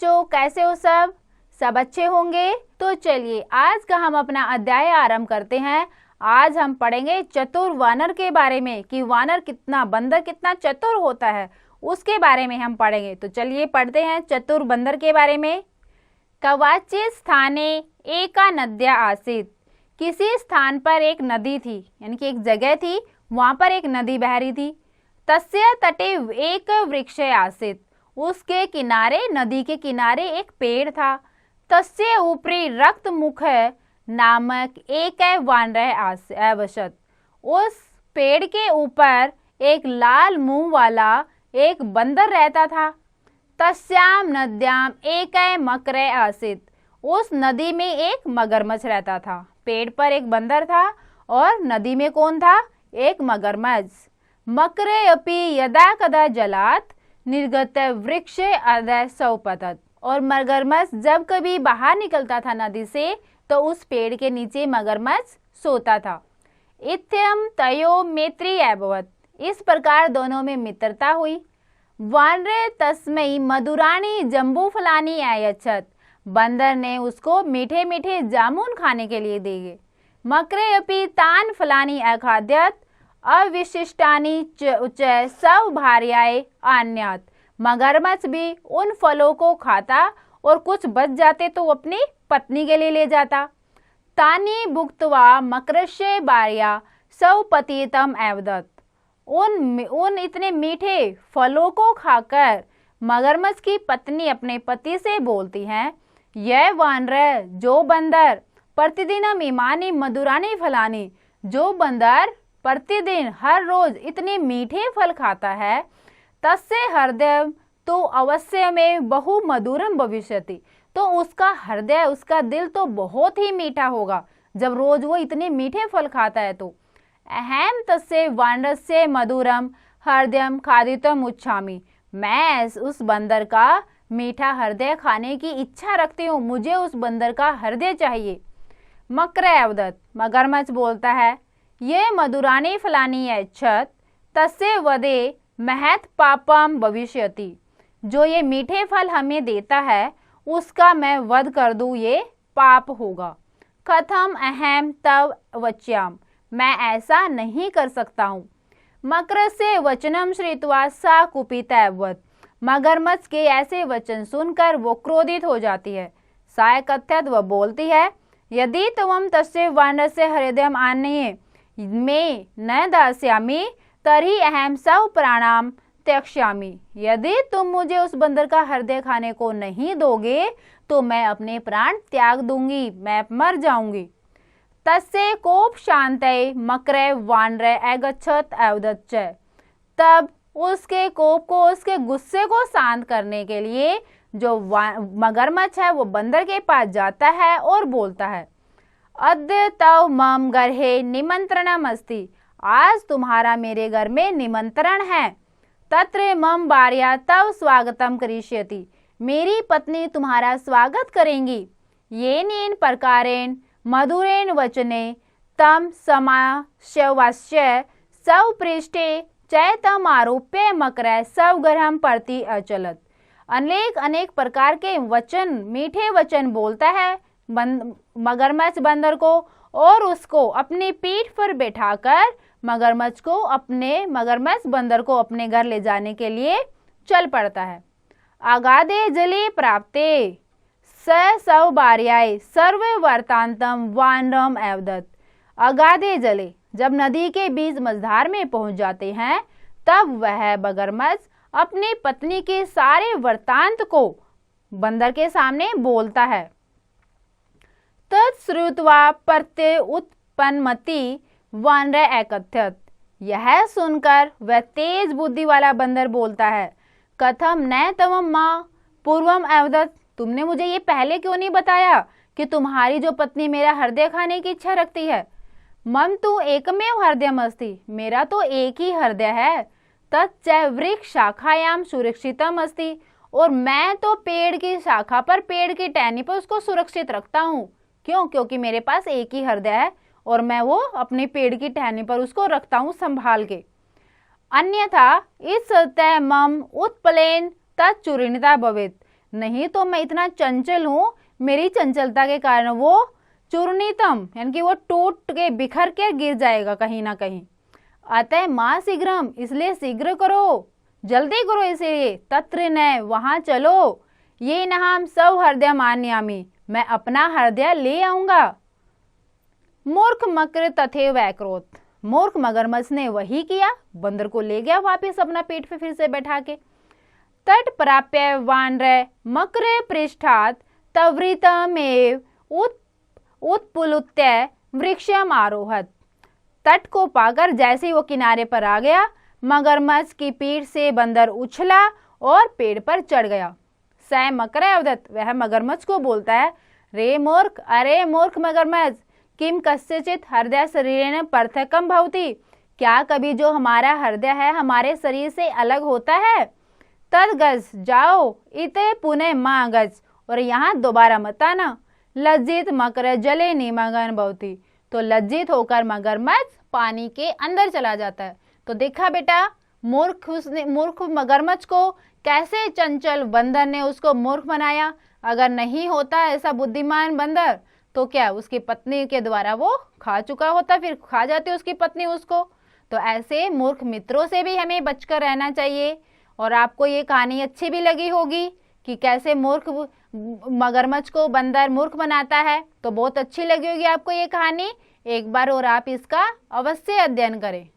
बच्चों, कैसे हो सब? सब अच्छे होंगे। तो चलिए आज का हम अपना अध्याय आरंभ करते हैं। आज हम पढ़ेंगे चतुर वानर के बारे में कि बंदर कितना चतुर होता है, उसके बारे में हम पढ़ेंगे। तो चलिए पढ़ते हैं चतुर बंदर के बारे में। कवाचित स्थाने एका नद्या आसीत। किसी स्थान पर एक नदी थी, यानी कि एक जगह थी, वहां पर एक नदी बह रही थी। तस्य तटे एक वृक्ष आसीत। उसके किनारे, नदी के किनारे एक पेड़ था। तस्य ऊपरी रक्त मुख नामक एक वानर आवसत। उस पेड़ के ऊपर एक लाल मुंह वाला एक बंदर रहता था। तस्याम नद्याम एक मकर आसित। उस नदी में एक मगरमच्छ रहता था। पेड़ पर एक बंदर था और नदी में कौन था? एक मगरमच्छ। मकरे अपि यदा कदा जलात निर्गत वृक्ष अदय सौपतत। और मगरमच्छ जब कभी बाहर निकलता था नदी से, तो उस पेड़ के नीचे मगरमच्छ सोता था। इत्यम तयो मैत्री अभवत। इस प्रकार दोनों में मित्रता हुई। वानरे तस्मै मधुराणी जम्बू फलानी आयच्छत। बंदर ने उसको मीठे मीठे जामुन खाने के लिए दिए। मकरे अपि तान फलानी अखाद्यत अविशिष्टानी च सब भार्याए आन्यात। मगरमच्छ भी उन फलों को खाता और कुछ बच जाते तो अपनी पत्नी के लिए ले जाता। तानी भुक्त्वा मकरस्य भार्या सब पतितम एवदत। उन इतने मीठे फलों को खाकर मगरमच्छ की पत्नी अपने पति से बोलती हैं, यह वानर जो बंदर प्रतिदिनम इमानी मधुरानी फलानी, जो बंदर प्रतिदिन हर रोज इतने मीठे फल खाता है, तस्य हृदय तो अवश्य में बहु मधुरम भविष्यति। तो उसका हृदय, उसका दिल तो बहुत ही मीठा होगा जब रोज वो इतने मीठे फल खाता है। तो अहम तस्य वानरस्य मधुरम हृदयम खादितम उच्छामि। मैं उस बंदर का मीठा हृदय खाने की इच्छा रखती हूँ, मुझे उस बंदर का हृदय चाहिए। मकर अवदत। मगरमच्छ बोलता है, ये मधुरानी फलानी अच्छत तस्य वदे महत पापम भविष्यति। जो ये मीठे फल हमें देता है उसका मैं वध कर दूं, ये पाप होगा। कथम अहम तव वच्याम। मैं ऐसा नहीं कर सकता हूँ। मकर से वचनम श्रुत्वा सा कुपित अभवत। मगरमच्छ के ऐसे वचन सुनकर वो क्रोधित हो जाती है। सा कथ्यत, वह बोलती है, यदि तुम तस्य वानरस्य हृदयम आन्ये में न दास्यामि तरी अहम सब प्राणाम त्यक्ष्यामि। यदि तुम मुझे उस बंदर का हृदय खाने को नहीं दोगे तो मैं अपने प्राण त्याग दूंगी, मैं मर जाऊंगी। तस्य कोप शांतये मकर वानर अगच्छत अवदच्च। तब उसके कोप को, उसके गुस्से को शांत करने के लिए जो मगरमच्छ है वो बंदर के पास जाता है और बोलता है, अद्य तव मम गर्हे निमंत्रणम अस्ति। आज तुम्हारा मेरे घर में निमंत्रण है। तत्र मम भार्या तव स्वागतम करिष्यति। मेरी पत्नी तुम्हारा स्वागत करेंगी। येन प्रकारेण मधुरेण वचने तम समाश्यवास्य सव पृष्ठे चैतम आरोप्य मकर सब गृहम प्रति अचलत। अनेक प्रकार के वचन, मीठे वचन बोलता है मगरमच्छ बंदर को और उसको अपनी पीठ पर बैठाकर मगरमच्छ बंदर को अपने घर ले जाने के लिए चल पड़ता है। अगाधे जले प्राप्ते स सव भार्याए सर्व वर्तांतम वानरम एवदत। अगाधे जले, जब नदी के बीच मझधार में पहुंच जाते हैं तब वह मगरमच्छ अपनी पत्नी के सारे वृतांत को बंदर के सामने बोलता है। तत्श्रुत्वा प्रत्य उत्पन्नमति वानर एकथ्यत। यह सुनकर वह तेज बुद्धि वाला बंदर बोलता है, कथम न तवम माँ पूर्वम अवदत। तुमने मुझे ये पहले क्यों नहीं बताया कि तुम्हारी जो पत्नी मेरा हृदय खाने की इच्छा रखती है। मम तु एकमेव हृदयम अस्ति। मेरा तो एक ही हृदय है। तच्च वृक्ष शाखायाम सुरक्षितम अस्ति। और मैं तो पेड़ की शाखा पर, पेड़ की टहनी पर उसको सुरक्षित रखता हूँ। क्यों? क्योंकि मेरे पास एक ही हृदय है और मैं वो अपने पेड़ की टहनी पर उसको रखता हूँ संभाल के। अन्यथा इस मम उत्पलेन तत्चूर्णिता भवेत्। नहीं तो मैं इतना चंचल हूँ, मेरी चंचलता के कारण वो चूर्णितम यानी कि वो टूट के बिखर के गिर जाएगा कहीं ना कहीं। अतः माँ शीघ्रम, इसलिए शीघ्र करो, जल्दी करो, इसीलिए तत्र न, वहां चलो, ये न हम सब हृदय मान्यामी, मैं अपना हृदय ले आऊंगा। मूर्ख मकर तथे वैक्रोत, मूर्ख मगरमच्छ ने वही किया, बंदर को ले गया वापिस अपना पेट पे फिर से बैठा के। तट प्राप्य वानर मकर पृष्ठात तवृतमेव उत्पुलुत्य वृक्षम आरोहत, तट को पाकर जैसे ही वो किनारे पर आ गया, मगरमच्छ की पीठ से बंदर उछला और पेड़ पर चढ़ गया। स मकर अवदत, वह मगरमच्छ को बोलता है, रे मूर्ख, अरे मूर्ख मगरमच्छ, किम कस्यचित हृदय शरीरेण पृथकम भवति, क्या कभी जो हमारा हृदय है हमारे शरीर से अलग होता है। तद गज, जाओ, इते पुनः माँ गज, और यहाँ दोबारा मत आना। लज्जित मकर जले निमग्न भवति, तो लज्जित होकर मगरमच्छ पानी के अंदर चला जाता है। तो देखा बेटा, मूर्ख मगरमच्छ को कैसे चंचल बंदर ने उसको मूर्ख बनाया। अगर नहीं होता ऐसा बुद्धिमान बंदर तो क्या उसकी पत्नी के द्वारा वो खा चुका होता, फिर खा जाती उसकी पत्नी उसको। तो ऐसे मूर्ख मित्रों से भी हमें बचकर रहना चाहिए। और आपको ये कहानी अच्छी भी लगी होगी कि कैसे मूर्ख मगरमच्छ को बंदर मूर्ख बनाता है, तो बहुत अच्छी लगी होगी आपको ये कहानी। एक बार और आप इसका अवश्य अध्ययन करें।